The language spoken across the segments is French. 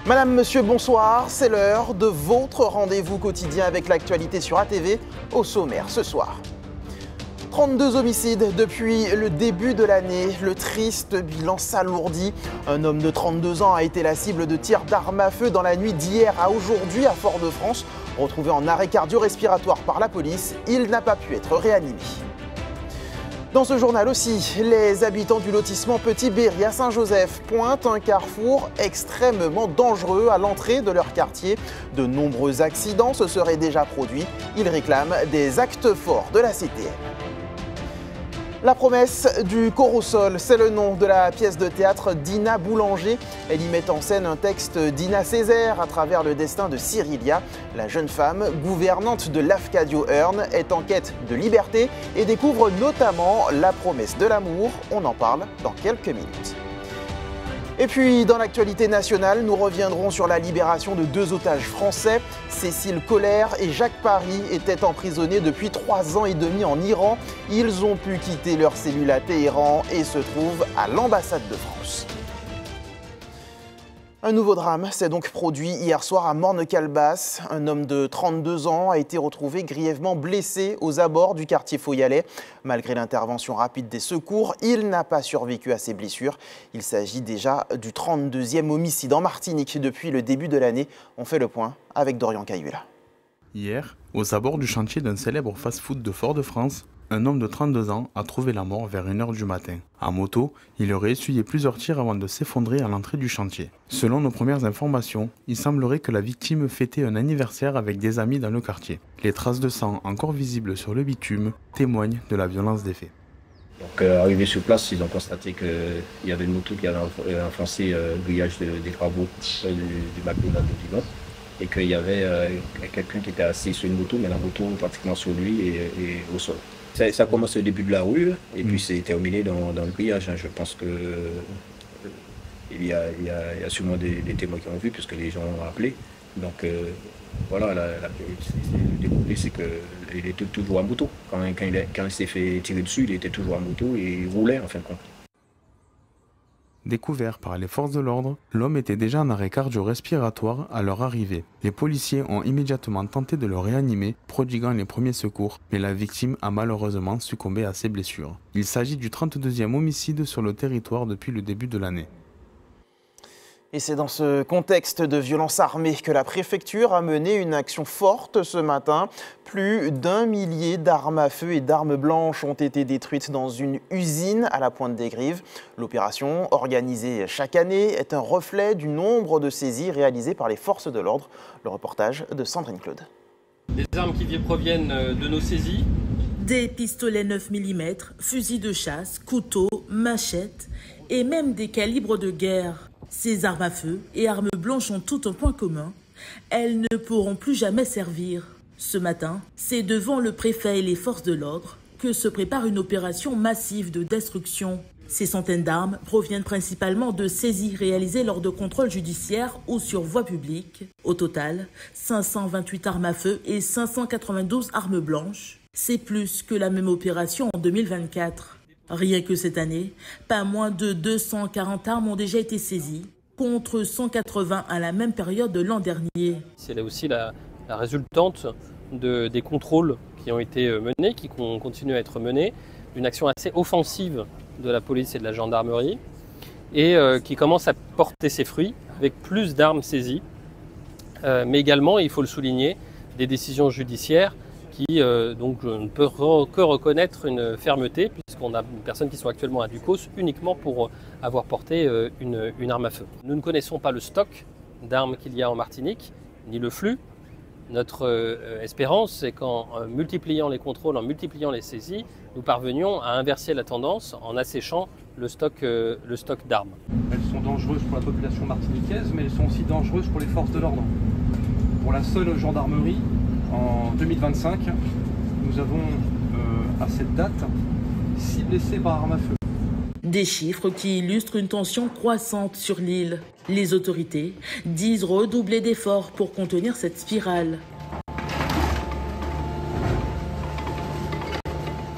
Madame, monsieur, bonsoir. C'est l'heure de votre rendez-vous quotidien avec l'actualité sur ATV. Au sommaire ce soir. 32 homicides depuis le début de l'année. Le triste bilan s'alourdit. Un homme de 32 ans a été la cible de tirs d'armes à feu dans la nuit d'hier à aujourd'hui à Fort-de-France. Retrouvé en arrêt cardio-respiratoire par la police, il n'a pas pu être réanimé. Dans ce journal aussi, les habitants du lotissement Petit-Berry à Saint-Joseph pointent un carrefour extrêmement dangereux à l'entrée de leur quartier. De nombreux accidents se seraient déjà produits. Ils réclament des actes forts de la CTM. La promesse du Corosol, c'est le nom de la pièce de théâtre d'Ina Boulanger. Elle y met en scène un texte d'Ina Césaire à travers le destin de Cyrilia. La jeune femme, gouvernante de l'Afcadio Hearn, est en quête de liberté et découvre notamment la promesse de l'amour. On en parle dans quelques minutes. Et puis, dans l'actualité nationale, nous reviendrons sur la libération de 2 otages français. Cécile Collère et Jacques Paris étaient emprisonnés depuis 3 ans et demi en Iran. Ils ont pu quitter leur cellule à Téhéran et se trouvent à l'ambassade de France. Un nouveau drame s'est donc produit hier soir à Morne-Calebasse. Un homme de 32 ans a été retrouvé grièvement blessé aux abords du quartier Foyalais. Malgré l'intervention rapide des secours, il n'a pas survécu à ses blessures. Il s'agit déjà du 32e homicide en Martinique depuis le début de l'année. On fait le point avec Dorian Caillula. Hier, aux abords du chantier d'un célèbre fast-food de Fort-de-France, un homme de 32 ans a trouvé la mort vers 1h du matin. À moto, il aurait essuyé plusieurs tirs avant de s'effondrer à l'entrée du chantier. Selon nos premières informations, il semblerait que la victime fêtait un anniversaire avec des amis dans le quartier. Les traces de sang encore visibles sur le bitume témoignent de la violence des faits. Donc, arrivé sur place, ils ont constaté qu'il y avait une moto qui avait enfoncé le grillage des travaux du McDonald's de Dijon et qu'il y avait quelqu'un qui était assis sur une moto, mais la moto pratiquement sur lui et au sol. Ça commence au début de la rue et puis c'est terminé dans le grillage. Je pense que il y a sûrement des témoins qui ont vu puisque les gens ont appelé. Donc voilà, le découpé c'est qu'il était toujours à moto. Quand il s'est fait tirer dessus, il était toujours à moto et il roulait en fin de compte. Découvert par les forces de l'ordre, l'homme était déjà en arrêt cardio-respiratoire à leur arrivée. Les policiers ont immédiatement tenté de le réanimer, prodiguant les premiers secours, mais la victime a malheureusement succombé à ses blessures. Il s'agit du 32e homicide sur le territoire depuis le début de l'année. Et c'est dans ce contexte de violence armée que la préfecture a mené une action forte ce matin. Plus d'1 millier d'armes à feu et d'armes blanches ont été détruites dans une usine à la Pointe des Grives. L'opération, organisée chaque année, est un reflet du nombre de saisies réalisées par les forces de l'ordre. Le reportage de Sandrine Claude. Les armes qui proviennent de nos saisies. Des pistolets 9 mm, fusils de chasse, couteaux, machettes et même des calibres de guerre. Ces armes à feu et armes blanches ont tout un point commun. Elles ne pourront plus jamais servir. Ce matin, c'est devant le préfet et les forces de l'ordre que se prépare une opération massive de destruction. Ces centaines d'armes proviennent principalement de saisies réalisées lors de contrôles judiciaires ou sur voie publique. Au total, 528 armes à feu et 592 armes blanches. C'est plus que la même opération en 2024. Rien que cette année, pas moins de 240 armes ont déjà été saisies, contre 180 à la même période de l'an dernier. C'est là aussi la résultante des contrôles qui ont été menés, qui continuent à être menés, d'une action assez offensive de la police et de la gendarmerie, et qui commence à porter ses fruits avec plus d'armes saisies, mais également, il faut le souligner, des décisions judiciaires qui donc ne peut que reconnaître une fermeté puisqu'on a des personnes qui sont actuellement à Ducos uniquement pour avoir porté une arme à feu. Nous ne connaissons pas le stock d'armes qu'il y a en Martinique, ni le flux. Notre espérance, c'est qu'en multipliant les contrôles, en multipliant les saisies, nous parvenions à inverser la tendance en asséchant le stock d'armes. Elles sont dangereuses pour la population martiniquaise, mais elles sont aussi dangereuses pour les forces de l'ordre. Pour la seule gendarmerie, en 2025, nous avons à cette date 6 blessés par arme à feu. Des chiffres qui illustrent une tension croissante sur l'île. Les autorités disent redoubler d'efforts pour contenir cette spirale.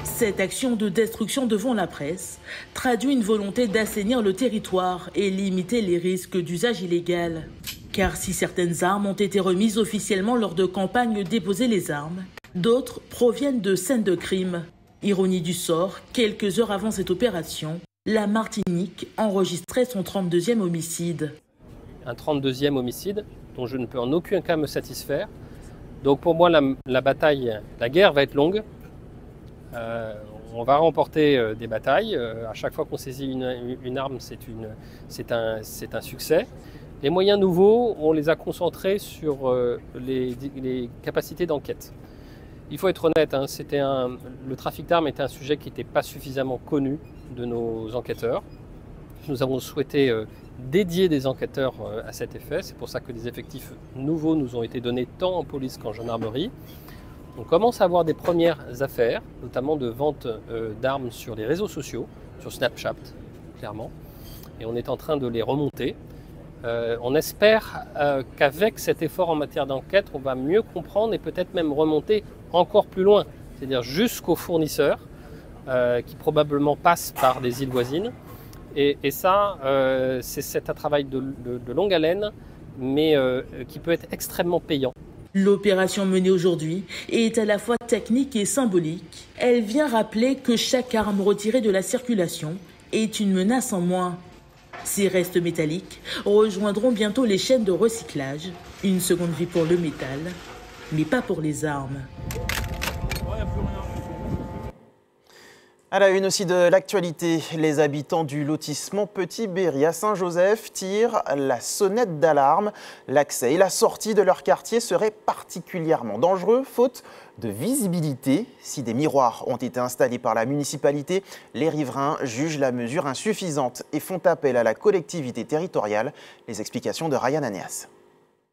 Cette action de destruction devant la presse traduit une volonté d'assainir le territoire et limiter les risques d'usage illégal. Car si certaines armes ont été remises officiellement lors de campagnes Déposer les armes, d'autres proviennent de scènes de crime. Ironie du sort, quelques heures avant cette opération, la Martinique enregistrait son 32e homicide. Un 32e homicide dont je ne peux en aucun cas me satisfaire. Donc pour moi, la bataille, la guerre va être longue. On va remporter des batailles. À chaque fois qu'on saisit une arme, c'est un succès. Les moyens nouveaux, on les a concentrés sur les capacités d'enquête. Il faut être honnête, hein, le trafic d'armes était un sujet qui n'était pas suffisamment connu de nos enquêteurs. Nous avons souhaité dédier des enquêteurs à cet effet. C'est pour ça que des effectifs nouveaux nous ont été donnés tant en police qu'en gendarmerie. On commence à avoir des premières affaires, notamment de vente d'armes sur les réseaux sociaux, sur Snapchat, clairement. Et on est en train de les remonter. On espère qu'avec cet effort en matière d'enquête, on va mieux comprendre et peut-être même remonter encore plus loin, c'est-à-dire jusqu'aux fournisseurs qui probablement passent par des îles voisines. Et ça, c'est un travail de longue haleine, mais qui peut être extrêmement payant. L'opération menée aujourd'hui est à la fois technique et symbolique. Elle vient rappeler que chaque arme retirée de la circulation est une menace en moins. Ces restes métalliques rejoindront bientôt les chaînes de recyclage. Une seconde vie pour le métal, mais pas pour les armes. À la une aussi de l'actualité, les habitants du lotissement Petit Berry à Saint-Joseph tirent la sonnette d'alarme. L'accès et la sortie de leur quartier seraient particulièrement dangereux, faute de visibilité. Si des miroirs ont été installés par la municipalité, les riverains jugent la mesure insuffisante et font appel à la collectivité territoriale. Les explications de Ryan Aneas.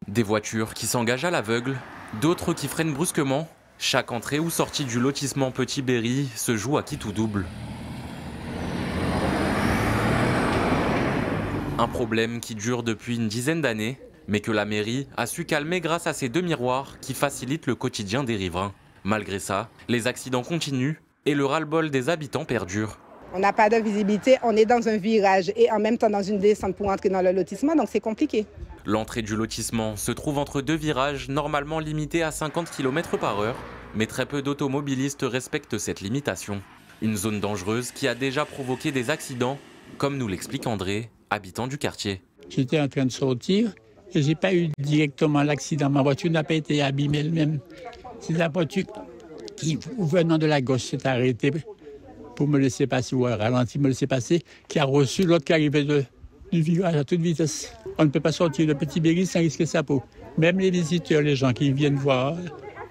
Des voitures qui s'engagent à l'aveugle, d'autres qui freinent brusquement. Chaque entrée ou sortie du lotissement Petit Berry se joue à qui tout double. Un problème qui dure depuis une dizaine d'années, mais que la mairie a su calmer grâce à ces deux miroirs qui facilitent le quotidien des riverains. Malgré ça, les accidents continuent et le ras-le-bol des habitants perdure. On n'a pas de visibilité, on est dans un virage et en même temps dans une descente pour entrer dans le lotissement, donc c'est compliqué. L'entrée du lotissement se trouve entre deux virages normalement limités à 50 km/h, mais très peu d'automobilistes respectent cette limitation. Une zone dangereuse qui a déjà provoqué des accidents, comme nous l'explique André, habitant du quartier. J'étais en train de sortir et j'ai pas eu directement l'accident. Ma voiture n'a pas été abîmée elle-même. C'est la voiture qui, venant de la gauche, s'est arrêtée pour me laisser passer, ou ralentir, me laisser passer, qui a reçu l'autre qui arrivait du virage à toute vitesse. On ne peut pas sortir de Petit Berry sans risquer sa peau. Même les visiteurs, les gens qui viennent voir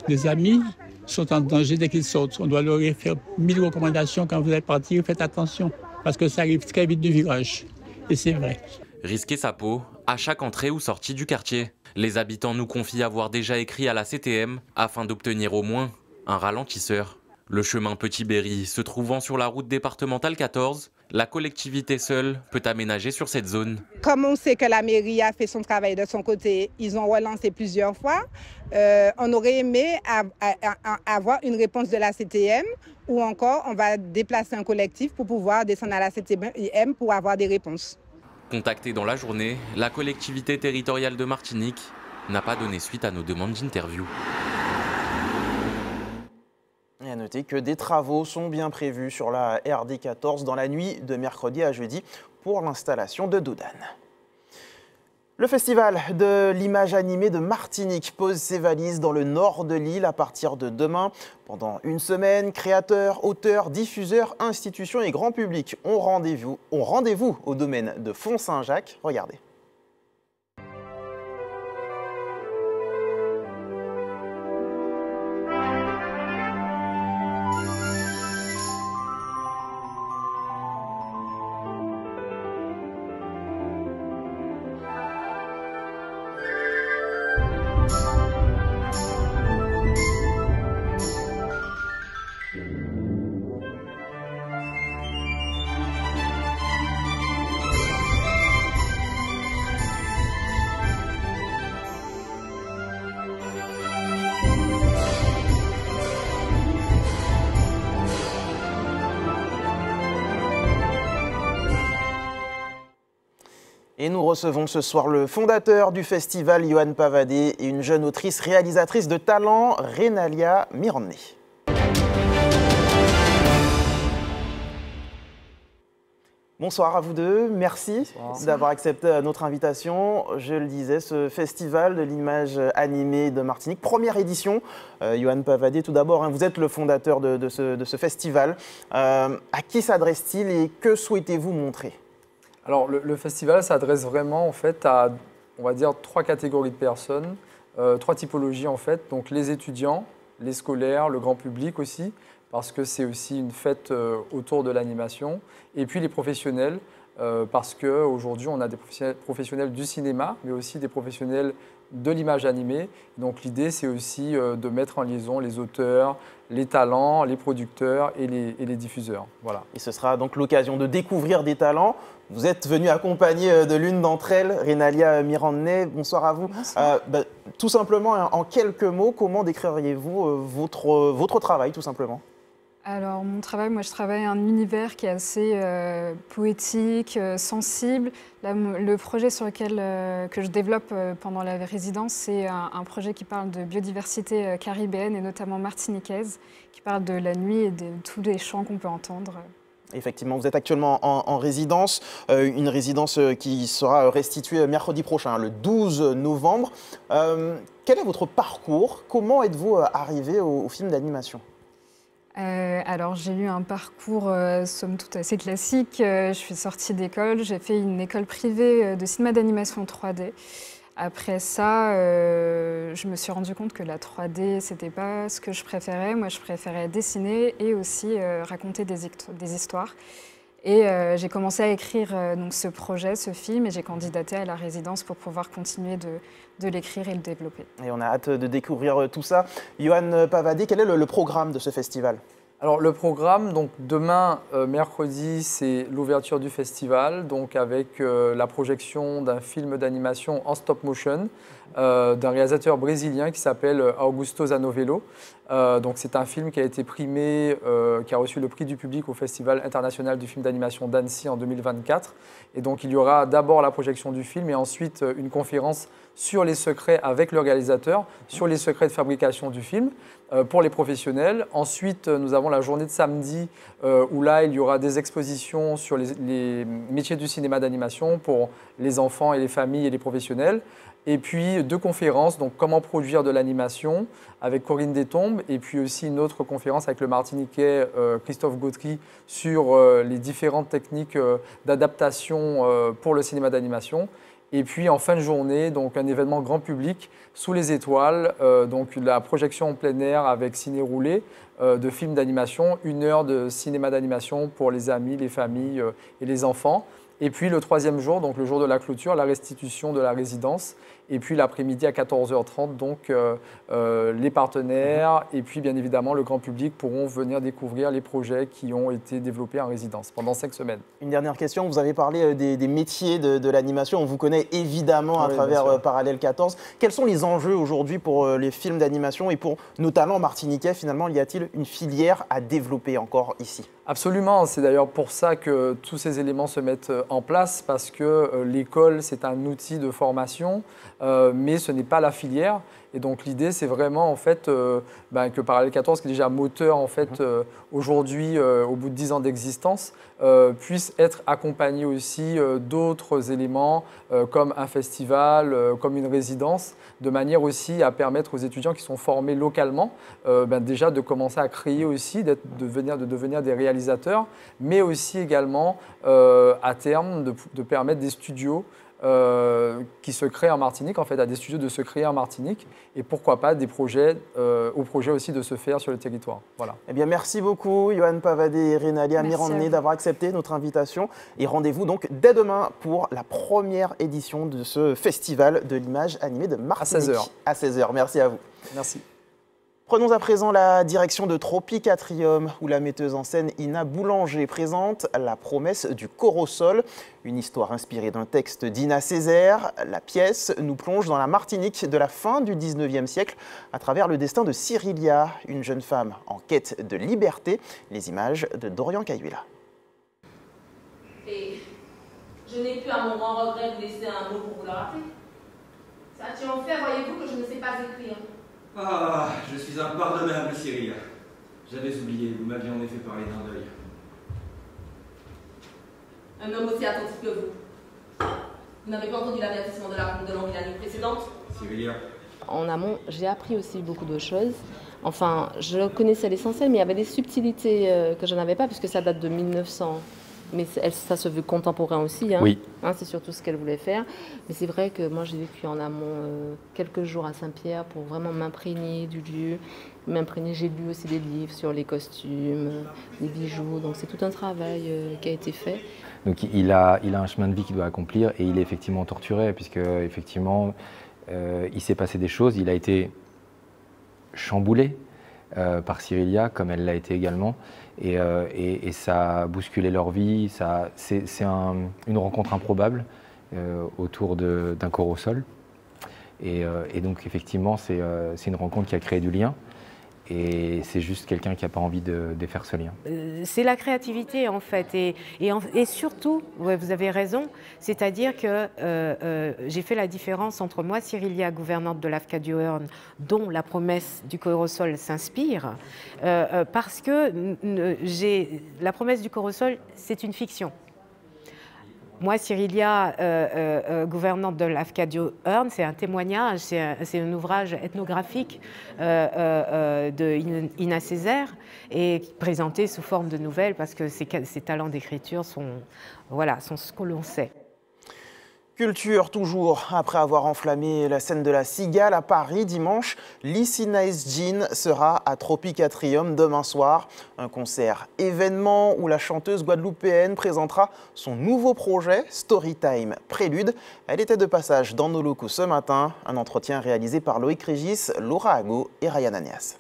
des amis, sont en danger dès qu'ils sortent. On doit leur faire 1000 recommandations quand vous allez partir, faites attention, parce que ça arrive très vite du virage. Et c'est vrai. Risquer sa peau à chaque entrée ou sortie du quartier. Les habitants nous confient avoir déjà écrit à la CTM afin d'obtenir au moins un ralentisseur. Le chemin Petit Berry se trouvant sur la route départementale 14, la collectivité seule peut aménager sur cette zone. Comme on sait que la mairie a fait son travail de son côté, ils ont relancé plusieurs fois. On aurait aimé avoir une réponse de la CTM ou encore on va déplacer un collectif pour pouvoir descendre à la CTM pour avoir des réponses. Contactée dans la journée, la collectivité territoriale de Martinique n'a pas donné suite à nos demandes d'interview. Et à noter que des travaux sont bien prévus sur la RD 14 dans la nuit de mercredi à jeudi pour l'installation de doudanes. Le festival de l'image animée de Martinique pose ses valises dans le nord de l'île à partir de demain. Pendant une semaine, créateurs, auteurs, diffuseurs, institutions et grand public ont rendez-vous au domaine de Font-Saint-Jacques. Regardez. Et nous recevons ce soir le fondateur du festival, Yohann Pavadé, et une jeune autrice réalisatrice de talent, Renalia Mirandné. Bonsoir à vous deux, merci d'avoir accepté notre invitation. Je le disais, ce festival de l'image animée de Martinique, première édition. Yohann Pavadé, tout d'abord, vous êtes le fondateur de ce festival. À qui s'adresse-t-il et que souhaitez-vous montrer ? Alors le festival s'adresse vraiment en fait à, on va dire, 3 catégories de personnes, 3 typologies en fait. Donc les étudiants, les scolaires, le grand public aussi, parce que c'est aussi une fête autour de l'animation. Et puis les professionnels, parce qu'aujourd'hui on a des professionnels du cinéma, mais aussi des professionnels de l'image animée. Donc l'idée c'est aussi de mettre en liaison les auteurs, les talents, les producteurs et les diffuseurs. Voilà. Et ce sera donc l'occasion de découvrir des talents. Vous êtes venu accompagné de l'une d'entre elles, Renalia Mirandné. Bonsoir à vous. Bonsoir. Tout simplement, en quelques mots, comment décririez-vous votre travail, tout simplement ? Alors, mon travail, moi, je travaille un univers qui est assez poétique, sensible. Là, le projet sur lequel que je développe pendant la résidence, c'est un projet qui parle de biodiversité caribéenne et notamment martiniquaise, qui parle de la nuit et de tous les chants qu'on peut entendre. Effectivement, vous êtes actuellement en résidence, une résidence qui sera restituée mercredi prochain, le 12 novembre. Quel est votre parcours? Comment êtes-vous arrivé au film d'animation? Alors j'ai eu un parcours somme toute assez classique. Je suis sortie d'école, j'ai fait une école privée de cinéma d'animation 3D. Après ça, je me suis rendu compte que la 3D, c'était pas ce que je préférais. Moi, je préférais dessiner et aussi raconter des histoires. Et j'ai commencé à écrire donc ce projet, ce film, et j'ai candidaté à la résidence pour pouvoir continuer de l'écrire et le développer. Et on a hâte de découvrir tout ça. Yohann Pavadé, quel est le programme de ce festival? Alors le programme, donc demain, mercredi, c'est l'ouverture du festival, donc avec la projection d'un film d'animation en stop motion d'un réalisateur brésilien qui s'appelle Augusto Zanovello. Donc c'est un film qui a été primé, qui a reçu le prix du public au Festival international du film d'animation d'Annecy en 2024. Et donc il y aura d'abord la projection du film et ensuite une conférence sur les secrets avec le réalisateur, sur les secrets de fabrication du film pour les professionnels. Ensuite, nous avons la journée de samedi où là, il y aura des expositions sur les métiers du cinéma d'animation pour les enfants et les familles et les professionnels. Et puis 2 conférences, donc comment produire de l'animation avec Corinne Détombe, et puis aussi une autre conférence avec le Martiniquais Christophe Gautry sur les différentes techniques d'adaptation pour le cinéma d'animation. Et puis en fin de journée, donc un événement grand public sous les étoiles, donc la projection en plein air avec ciné roulé de films d'animation, 1 heure de cinéma d'animation pour les amis, les familles et les enfants. Et puis le 3e jour, donc le jour de la clôture, la restitution de la résidence. Et puis l'après-midi à 14h30, donc les partenaires et puis bien évidemment le grand public pourront venir découvrir les projets qui ont été développés en résidence pendant 5 semaines. Une dernière question, vous avez parlé des métiers de l'animation, on vous connaît évidemment à travers Parallèle 14. Quels sont les enjeux aujourd'hui pour les films d'animation et pour nos talents martiniquais finalement? Y a-t-il une filière à développer encore ici? Absolument, c'est d'ailleurs pour ça que tous ces éléments se mettent en place, parce que l'école, c'est un outil de formation, mais ce n'est pas la filière. Et donc l'idée, c'est vraiment en fait que Parallèle 14, qui est déjà moteur en fait aujourd'hui, au bout de 10 ans d'existence, puisse être accompagné aussi d'autres éléments comme un festival, comme une résidence, de manière aussi à permettre aux étudiants qui sont formés localement déjà de commencer à créer aussi, de devenir des réalisateurs, mais aussi également à terme de permettre des studios qui se créent en Martinique, en fait, à des studios de se créer en Martinique, et pourquoi pas des projets, aux projets aussi de se faire sur le territoire. Voilà. Eh bien, merci beaucoup, Yohann Pavadé et Renalia Mirandné, d'avoir accepté notre invitation. Et rendez-vous donc dès demain pour la première édition de ce festival de l'image animée de Martinique. À 16h. À 16h. Merci à vous. Merci. Prenons à présent la direction de Tropicatrium, où la metteuse en scène Ina Boulanger présente La promesse du Corosol, une histoire inspirée d'un texte d'Ina Césaire. La pièce nous plonge dans la Martinique de la fin du 19e siècle à travers le destin de Cyrilia, une jeune femme en quête de liberté. Les images de Dorian Cayuela. Et Je n'ai plus à mon grand regret de laisser un mot pour vous le rappeler. Ça en fait, voyez-vous, que je ne sais pas écrire. Ah, je suis impardonnable, Cyril. J'avais oublié, vous m'aviez en effet parlé d'un deuil. Un homme aussi attentif que vous. Vous n'avez pas entendu l'avertissement de la Cour de Langue l'année précédente? Cyrilia. En amont, j'ai appris aussi beaucoup de choses. Enfin, je connaissais l'essentiel, mais il y avait des subtilités que je n'avais pas, puisque ça date de 1900. Mais ça se veut contemporain aussi, hein. Oui. Hein, c'est surtout ce qu'elle voulait faire. Mais c'est vrai que moi, j'ai vécu en amont quelques jours à Saint-Pierre pour vraiment m'imprégner du lieu. J'ai lu aussi des livres sur les costumes, les bijoux. Donc c'est tout un travail qui a été fait. Donc il a un chemin de vie qu'il doit accomplir et il est effectivement torturé, puisque effectivement, il s'est passé des choses. Il a été chamboulé par Cyrilia, comme elle l'a été également. Et ça a bousculé leur vie. C'est une rencontre improbable autour d'un corps au sol. Et donc effectivement, c'est une rencontre qui a créé du lien. Et c'est juste quelqu'un qui n'a pas envie de défaire ce lien. C'est la créativité en fait. Et surtout, ouais, vous avez raison, c'est-à-dire que j'ai fait la différence entre moi, Cyrilia, gouvernante de l'AFCA du Hearn, dont la promesse du corps au sol s'inspire, parce que la promesse du corps au sol, c'est une fiction. Moi, Cyrilia, gouvernante de l'AFCA du Hearn, c'est un témoignage, c'est un ouvrage ethnographique de Ina Césaire et présenté sous forme de nouvelles parce que ses talents d'écriture sont ce que l'on sait. Culture toujours, après avoir enflammé la scène de la Cigale à Paris dimanche, Lissy Nice Jean sera à Tropicatrium demain soir. Un concert événement où la chanteuse guadeloupéenne présentera son nouveau projet, Storytime Prélude. Elle était de passage dans nos locaux ce matin, un entretien réalisé par Loïc Régis, Laura Hago et Ryan Anias.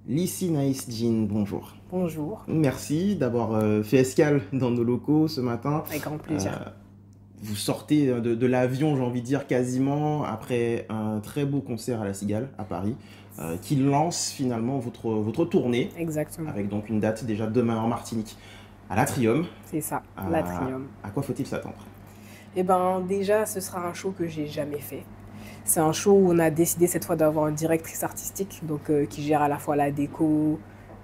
Lissy Nice Jean, bonjour. Bonjour. Merci d'avoir fait escale dans nos locaux ce matin. Avec grand plaisir. Vous sortez de l'avion, j'ai envie de dire, quasiment après un très beau concert à la Cigale, à Paris, qui lance finalement votre tournée. Exactement. Avec donc une date déjà demain en Martinique, à l'Atrium. C'est ça, l'Atrium. À quoi faut-il s'attendre? Eh bien, déjà, ce sera un show que j'ai jamais fait. C'est un show où on a décidé cette fois d'avoir une directrice artistique, donc qui gère à la fois la déco,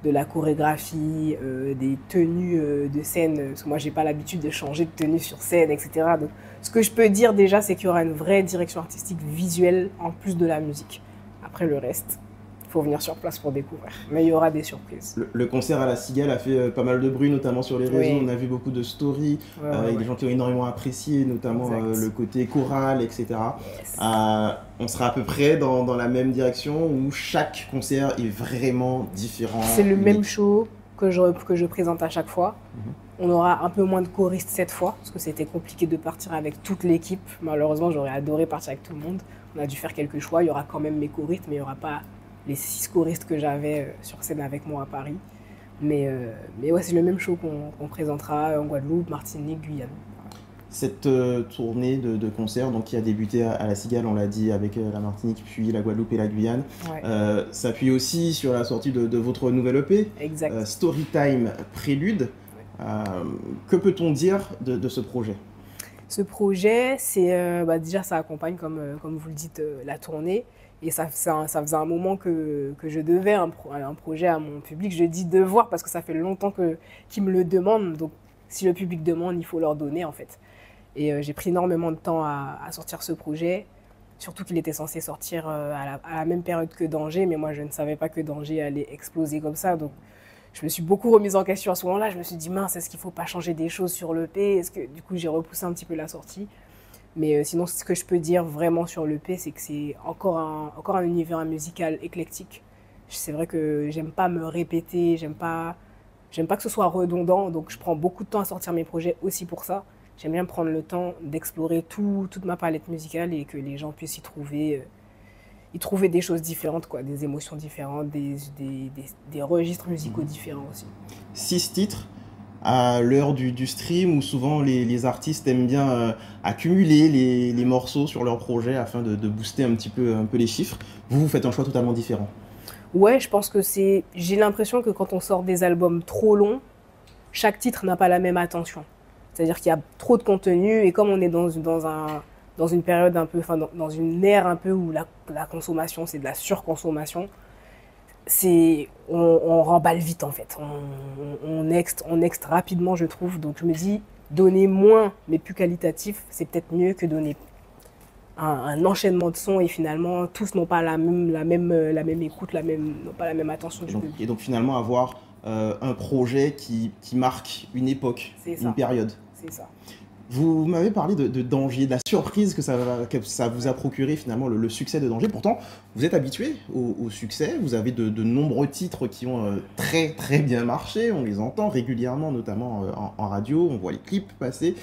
de la chorégraphie, des tenues de scène, parce que moi j'ai pas l'habitude de changer de tenue sur scène, etc. Donc, ce que je peux dire déjà, c'est qu'il y aura une vraie direction artistique visuelle en plus de la musique. Après le reste, il faut venir sur place pour découvrir, mais il y aura des surprises. Le concert à la Cigale a fait pas mal de bruit, notamment sur les réseaux. Oui. On a vu beaucoup de stories avec des gens qui ont énormément apprécié, notamment le côté choral, etc. Yes. On sera à peu près dans la même direction où chaque concert est vraiment différent. C'est le même show que je présente à chaque fois. On aura un peu moins de choristes cette fois, parce que c'était compliqué de partir avec toute l'équipe. Malheureusement, j'aurais adoré partir avec tout le monde. On a dû faire quelques choix. Il y aura quand même mes choristes, mais il n'y aura pas les 6 choristes que j'avais sur scène avec moi à Paris. Mais ouais, c'est le même show qu'on présentera en Guadeloupe, Martinique, Guyane. Cette tournée de concerts donc, qui a débuté à la Cigale, on l'a dit, avec la Martinique, puis la Guadeloupe et la Guyane, s'appuie aussi sur la sortie de votre nouvelle EP, Storytime Prélude. Que peut-on dire de ce projet? Ce projet, c'est déjà ça accompagne, comme vous le dites, la tournée. Et ça faisait un moment que je devais un projet à mon public. Je dis devoir parce que ça fait longtemps qu'ils me le demandent. Donc si le public demande, il faut leur donner en fait. Et j'ai pris énormément de temps à sortir ce projet. Surtout qu'il était censé sortir à la même période que Danger. Mais moi, je ne savais pas que Danger allait exploser comme ça. Donc je me suis beaucoup remise en question à ce moment-là. Je me suis dit, mince, est-ce qu'il ne faut pas changer des choses sur l'EP? Du coup, j'ai repoussé un petit peu la sortie. Mais sinon, ce que je peux dire vraiment sur l'EP, c'est que c'est encore un univers musical éclectique. C'est vrai que j'aime pas me répéter, j'aime pas que ce soit redondant, donc je prends beaucoup de temps à sortir mes projets aussi pour ça. J'aime bien prendre le temps d'explorer toute ma palette musicale et que les gens puissent y trouver des choses différentes, quoi, des émotions différentes, des registres musicaux différents aussi. 6 titres à l'heure du stream où souvent les artistes aiment bien accumuler les morceaux sur leur projet afin de booster un peu les chiffres. Vous faites un choix totalement différent. Ouais, je pense que j'ai l'impression que quand on sort des albums trop longs, chaque titre n'a pas la même attention. C'est-à-dire qu'il y a trop de contenu et comme on est dans une période un peu, enfin dans une ère un peu où la consommation, c'est de la surconsommation, on remballe vite en fait. On next rapidement, je trouve. Donc je me dis, donner moins mais plus qualitatif, c'est peut-être mieux que donner un enchaînement de sons et finalement tous n'ont pas la même écoute, n'ont pas la même attention du public. Et donc finalement avoir un projet qui marque une époque, une période. C'est ça. Vous m'avez parlé de Danger, de la surprise que ça vous a procuré finalement le succès de Danger. Pourtant, vous êtes habitué au succès, vous avez de nombreux titres qui ont très très bien marché, on les entend régulièrement, notamment en radio, on voit les clips passer.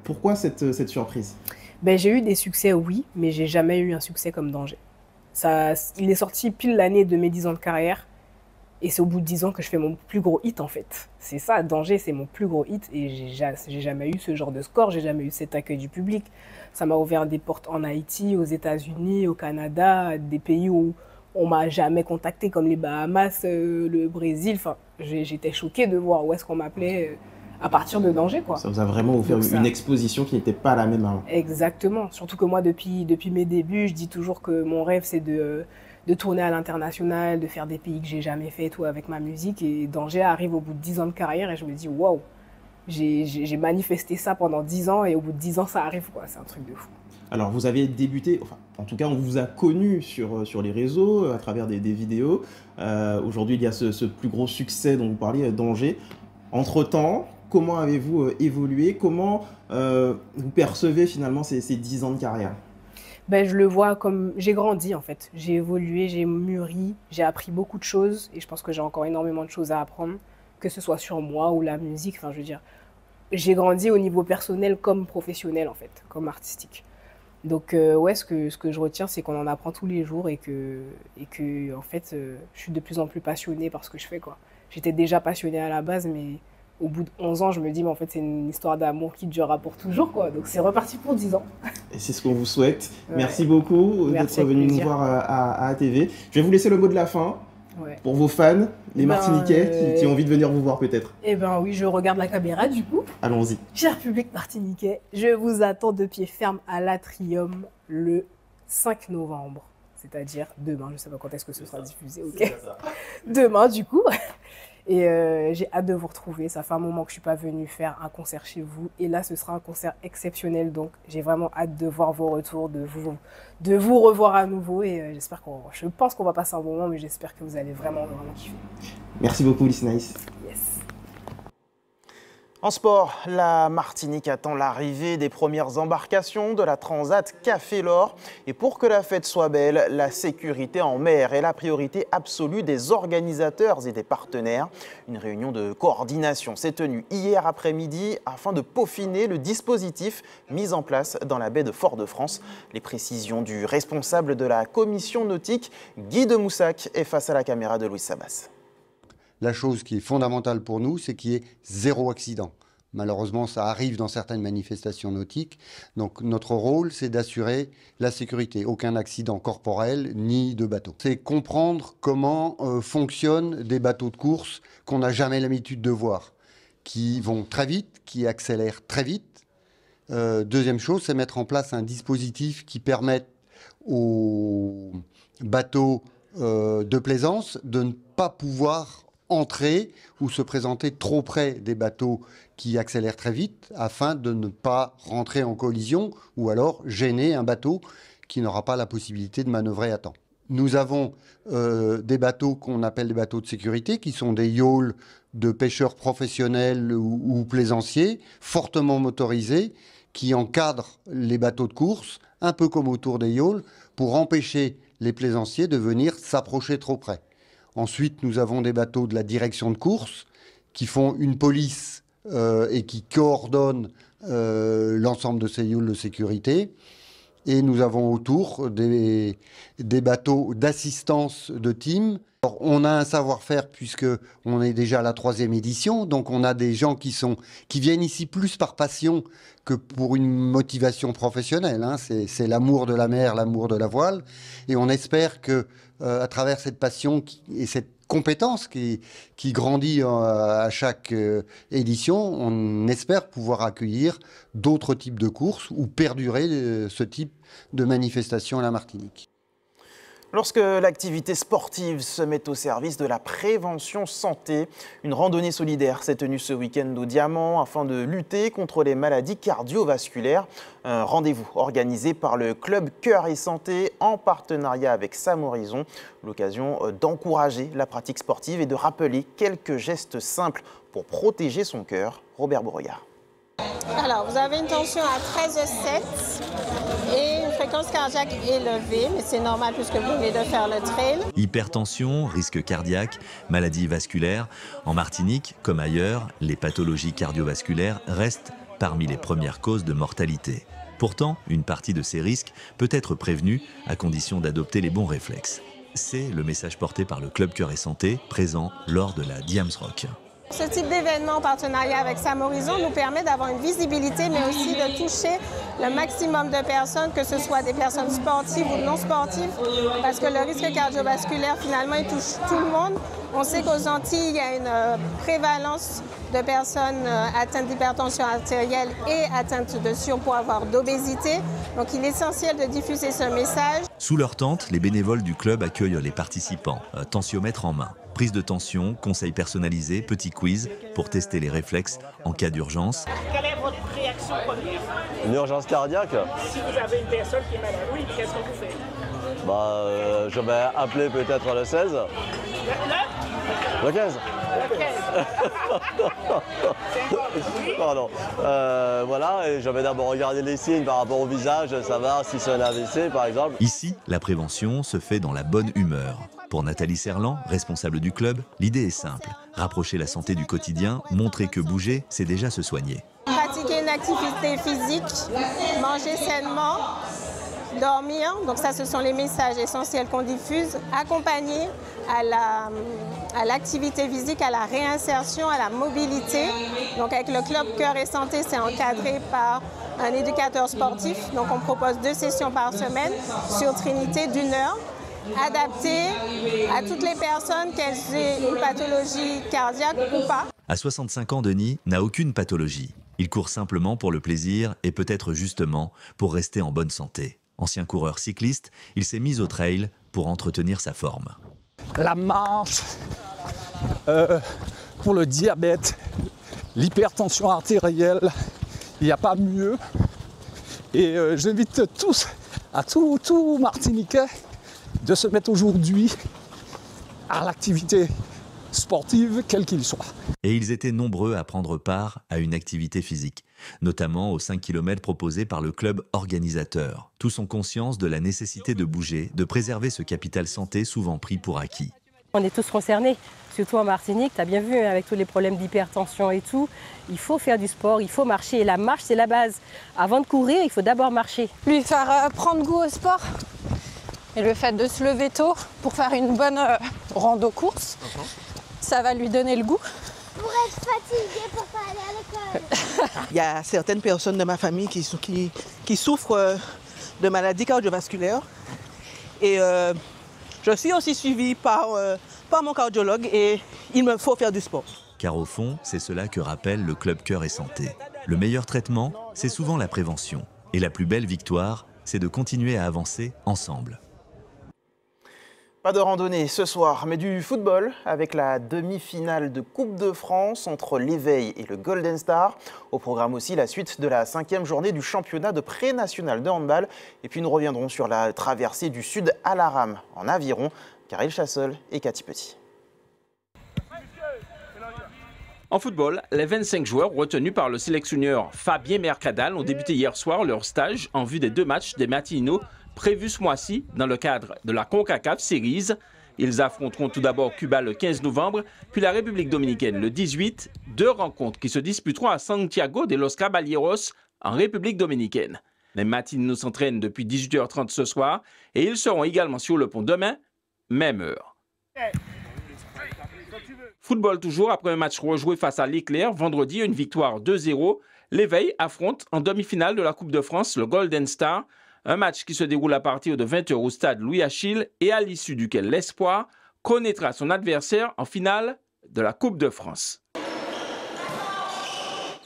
Pourquoi cette surprise ? Ben, j'ai eu des succès, oui, mais j'ai jamais eu un succès comme Danger. Il est sorti pile l'année de mes 10 ans de carrière. Et c'est au bout de 10 ans que je fais mon plus gros hit en fait. C'est ça, Danger, c'est mon plus gros hit. Et j'ai jamais eu ce genre de score, j'ai jamais eu cet accueil du public. Ça m'a ouvert des portes en Haïti, aux États-Unis, au Canada, des pays où on m'a jamais contacté, comme les Bahamas, le Brésil. Enfin, j'étais choquée de voir où est-ce qu'on m'appelait à partir de Danger, quoi. Ça vous a vraiment offert une exposition qui n'était pas la même avant. Exactement. Surtout que moi, depuis mes débuts, je dis toujours que mon rêve, c'est de tourner à l'international, de faire des pays que j'ai jamais fait, tout avec ma musique. Et Danger arrive au bout de 10 ans de carrière et je me dis, waouh, j'ai manifesté ça pendant 10 ans et au bout de 10 ans, ça arrive, quoi. C'est un truc de fou. Alors, vous avez débuté, enfin, en tout cas, on vous a connu sur les réseaux, à travers des vidéos. Aujourd'hui, il y a ce plus gros succès dont vous parliez, Danger. Entre-temps, comment avez-vous évolué? Comment vous percevez finalement ces 10 ans de carrière? Ben, je le vois comme... J'ai grandi en fait, j'ai évolué, j'ai mûri, j'ai appris beaucoup de choses et je pense que j'ai encore énormément de choses à apprendre, que ce soit sur moi ou la musique, enfin je veux dire, j'ai grandi au niveau personnel comme professionnel en fait, comme artistique. Donc ouais, ce que je retiens, c'est qu'on en apprend tous les jours et que en fait, je suis de plus en plus passionnée par ce que je fais, quoi. J'étais déjà passionnée à la base, mais au bout de 11 ans, je me dis, mais en fait, c'est une histoire d'amour qui durera pour toujours, quoi. Donc, c'est reparti pour 10 ans. Et c'est ce qu'on vous souhaite. Ouais. Merci beaucoup d'être venu nous voir à ATV. Je vais vous laisser le mot de la fin pour vos fans, les Martiniquais qui ont envie de venir vous voir peut-être. Eh ben oui, je regarde la caméra du coup. Allons-y. Cher public martiniquais, je vous attends de pied ferme à l'Atrium le 5 novembre. C'est-à-dire demain, je ne sais pas quand est-ce que ce sera diffusé. Ok. Demain, du coup. Et j'ai hâte de vous retrouver. Ça fait un moment que je ne suis pas venue faire un concert chez vous. Et là, ce sera un concert exceptionnel. Donc, j'ai vraiment hâte de voir vos retours, de vous revoir à nouveau. Et je pense qu'on va passer un bon moment, mais j'espère que vous allez vraiment kiffer. Merci beaucoup, Lysnaïs. Yes. En sport, la Martinique attend l'arrivée des premières embarcations de la Transat Café L'Or. Et pour que la fête soit belle, la sécurité en mer est la priorité absolue des organisateurs et des partenaires. Une réunion de coordination s'est tenue hier après-midi afin de peaufiner le dispositif mis en place dans la baie de Fort-de-France. Les précisions du responsable de la commission nautique, Guy de Moussac, est face à la caméra de Louis Sabas. La chose qui est fondamentale pour nous, c'est qu'il y ait 0 accident. Malheureusement, ça arrive dans certaines manifestations nautiques. Donc notre rôle, c'est d'assurer la sécurité. Aucun accident corporel ni de bateau. C'est comprendre comment fonctionnent des bateaux de course qu'on n'a jamais l'habitude de voir, qui vont très vite, qui accélèrent très vite. Deuxième chose, c'est mettre en place un dispositif qui permette aux bateaux de plaisance de ne pas pouvoir entrer ou se présenter trop près des bateaux qui accélèrent très vite afin de ne pas rentrer en collision ou alors gêner un bateau qui n'aura pas la possibilité de manœuvrer à temps. Nous avons des bateaux qu'on appelle des bateaux de sécurité qui sont des yawls de pêcheurs professionnels ou plaisanciers fortement motorisés qui encadrent les bateaux de course un peu comme autour des yawls pour empêcher les plaisanciers de venir s'approcher trop près. Ensuite, nous avons des bateaux de la direction de course qui font une police et qui coordonnent l'ensemble de ces yawls de sécurité. Et nous avons autour des bateaux d'assistance de team. Alors, on a un savoir-faire puisqu'on est déjà à la 3e édition. Donc on a des gens qui viennent ici plus par passion que pour une motivation professionnelle. Hein. C'est l'amour de la mer, l'amour de la voile. Et on espère que à travers cette passion et cette compétence qui grandit à chaque édition, on espère pouvoir accueillir d'autres types de courses ou perdurer ce type de manifestation à la Martinique. Lorsque l'activité sportive se met au service de la prévention santé, une randonnée solidaire s'est tenue ce week-end au Diamant afin de lutter contre les maladies cardiovasculaires. Un rendez-vous organisé par le Club Cœur et Santé en partenariat avec Sam Horizon. L'occasion d'encourager la pratique sportive et de rappeler quelques gestes simples pour protéger son cœur. Robert Beauregard. Alors, vous avez une tension à 13,7 et une fréquence cardiaque élevée, mais c'est normal puisque vous venez de faire le trail. Hypertension, risque cardiaque, maladies vasculaires. En Martinique, comme ailleurs, les pathologies cardiovasculaires restent parmi les premières causes de mortalité. Pourtant, une partie de ces risques peut être prévenue à condition d'adopter les bons réflexes. C'est le message porté par le Club Cœur et Santé, présent lors de la Diams Rock. Ce type d'événement en partenariat avec Sam Horizon nous permet d'avoir une visibilité, mais aussi de toucher le maximum de personnes, que ce soit des personnes sportives ou non sportives, parce que le risque cardiovasculaire, finalement, il touche tout le monde. On sait qu'aux Antilles, il y a une prévalence de personnes atteintes d'hypertension artérielle et atteintes de surpoids, voire d'obésité. Donc il est essentiel de diffuser ce message. Sous leur tente, les bénévoles du club accueillent les participants, tensiomètre en main. Prise de tension, conseils personnalisés, petit quiz pour tester les réflexes en cas d'urgence. Quelle est votre réaction première? Une urgence cardiaque? Si vous avez une personne qui est malade, oui, qu'est-ce que vous faites? Je vais appeler peut-être le 16. Le 15. Pardon. Voilà, et je vais d'abord regarder les signes par rapport au visage, savoir si c'est un AVC par exemple. Ici, la prévention se fait dans la bonne humeur. Pour Nathalie Serland, responsable du club, l'idée est simple. Rapprocher la santé du quotidien, montrer que bouger, c'est déjà se soigner. Pratiquer une activité physique, manger sainement, dormir, donc ça ce sont les messages essentiels qu'on diffuse, accompagner à l'activité physique, à la réinsertion, à la mobilité. Donc avec le Club Cœur et Santé, c'est encadré par un éducateur sportif. Donc on propose 2 sessions par semaine sur Trinité d'1 heure, adaptées à toutes les personnes, qu'elles aient une pathologie cardiaque ou pas. À 65 ans, Denis n'a aucune pathologie. Il court simplement pour le plaisir et peut-être justement pour rester en bonne santé. Ancien coureur cycliste, il s'est mis au trail pour entretenir sa forme. La marche, pour le diabète, l'hypertension artérielle, il n'y a pas mieux. Et j'invite tous Martiniquais de se mettre aujourd'hui à l'activité sportive, quel qu'il soit. Et ils étaient nombreux à prendre part à une activité physique, notamment aux 5 km proposés par le club organisateur. Tous ont conscience de la nécessité de bouger, de préserver ce capital santé souvent pris pour acquis. On est tous concernés, surtout en Martinique, tu as bien vu avec tous les problèmes d'hypertension et tout. Il faut faire du sport, il faut marcher et la marche c'est la base. Avant de courir, il faut d'abord marcher. Lui faire prendre goût au sport et le fait de se lever tôt pour faire une bonne rando-course, ça va lui donner le goût. Pour être fatigué pour pas aller à l'école. Il y a certaines personnes de ma famille qui souffrent de maladies cardiovasculaires. Et je suis aussi suivie par mon cardiologue et il me faut faire du sport. Car au fond, c'est cela que rappelle le Club Cœur et Santé. Le meilleur traitement, c'est souvent la prévention. Et la plus belle victoire, c'est de continuer à avancer ensemble. Pas de randonnée ce soir, mais du football avec la demi-finale de Coupe de France entre l'Éveil et le Golden Star. Au programme aussi la suite de la 5e journée du championnat de pré-national de handball. Et puis nous reviendrons sur la traversée du Sud à la rame en aviron. Karel Chassol et Cathy Petit. En football, les 25 joueurs retenus par le sélectionneur Fabien Mercadal ont débuté hier soir leur stage en vue des 2 matchs des matinaux prévus ce mois-ci dans le cadre de la CONCACAF Series. Ils affronteront tout d'abord Cuba le 15 novembre, puis la République dominicaine le 18, 2 rencontres qui se disputeront à Santiago de los Caballeros en République dominicaine. Les matinaux s'entraînent depuis 18h30 ce soir et ils seront également sur le pont demain, même heure. Football toujours, après un match rejoué face à l'Éclair, vendredi, une victoire 2-0. L'Éveil affronte en demi-finale de la Coupe de France le Golden Star. Un match qui se déroule à partir de 20h au stade Louis-Achille et à l'issue duquel l'Espoir connaîtra son adversaire en finale de la Coupe de France.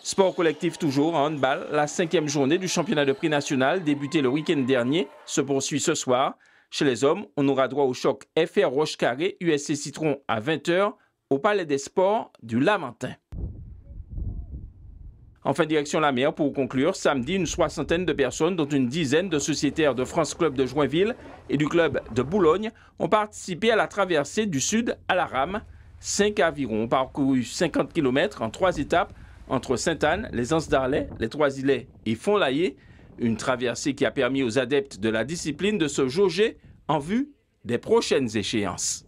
Sport collectif toujours, en handball, la 5e journée du championnat de prix national débuté le week-end dernier se poursuit ce soir. Chez les hommes, on aura droit au choc FR Roche-Carré USC Citron à 20h au Palais des Sports du Lamentin. Enfin, direction la mer pour conclure. Samedi, une 60aine de personnes, dont une dizaine de sociétaires de France Club de Joinville et du club de Boulogne, ont participé à la traversée du sud à la rame. 5 avirons ont parcouru 50 km en 3 étapes entre Sainte-Anne, les Anses d'Arlay, les Trois-Îlets et Font-Laillé. Une traversée qui a permis aux adeptes de la discipline de se jauger en vue des prochaines échéances.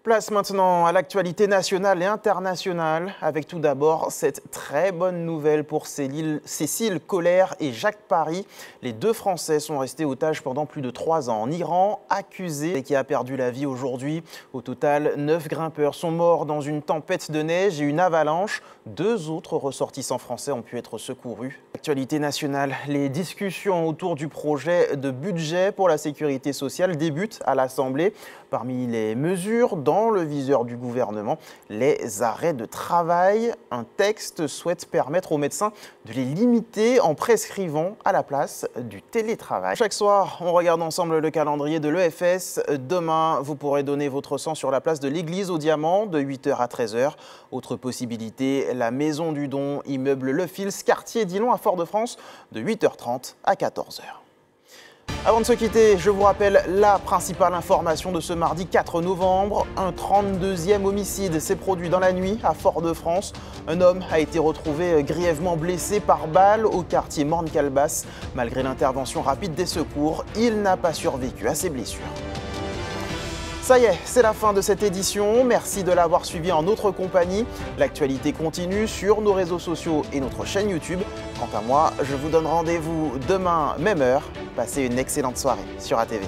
Place maintenant à l'actualité nationale et internationale, avec tout d'abord cette très bonne nouvelle pour Cécile Colère et Jacques Paris. Les 2 Français sont restés otages pendant plus de 3 ans en Iran, accusés et qui a perdu la vie aujourd'hui. Au total, 9 grimpeurs sont morts dans une tempête de neige et une avalanche. 2 autres ressortissants français ont pu être secourus. Actualité nationale, les discussions autour du projet de budget pour la sécurité sociale débutent à l'Assemblée. Parmi les mesures dans le viseur du gouvernement, les arrêts de travail. Un texte souhaite permettre aux médecins de les limiter en prescrivant à la place du télétravail. Chaque soir, on regarde ensemble le calendrier de l'EFS. Demain, vous pourrez donner votre sang sur la place de l'Église au Diamant de 8h à 13h. Autre possibilité, la Maison du Don, immeuble Le Fils, quartier Dillon à Fort-de-France de 8h30 à 14h. Avant de se quitter, je vous rappelle la principale information de ce mardi 4 novembre. Un 32e homicide s'est produit dans la nuit à Fort-de-France. Un homme a été retrouvé grièvement blessé par balle au quartier Morne-Calbas. Malgré l'intervention rapide des secours, il n'a pas survécu à ses blessures. Ça y est, c'est la fin de cette édition. Merci de l'avoir suivi en notre compagnie. L'actualité continue sur nos réseaux sociaux et notre chaîne YouTube. Quant à moi, je vous donne rendez-vous demain, même heure. Passez une excellente soirée sur ATV.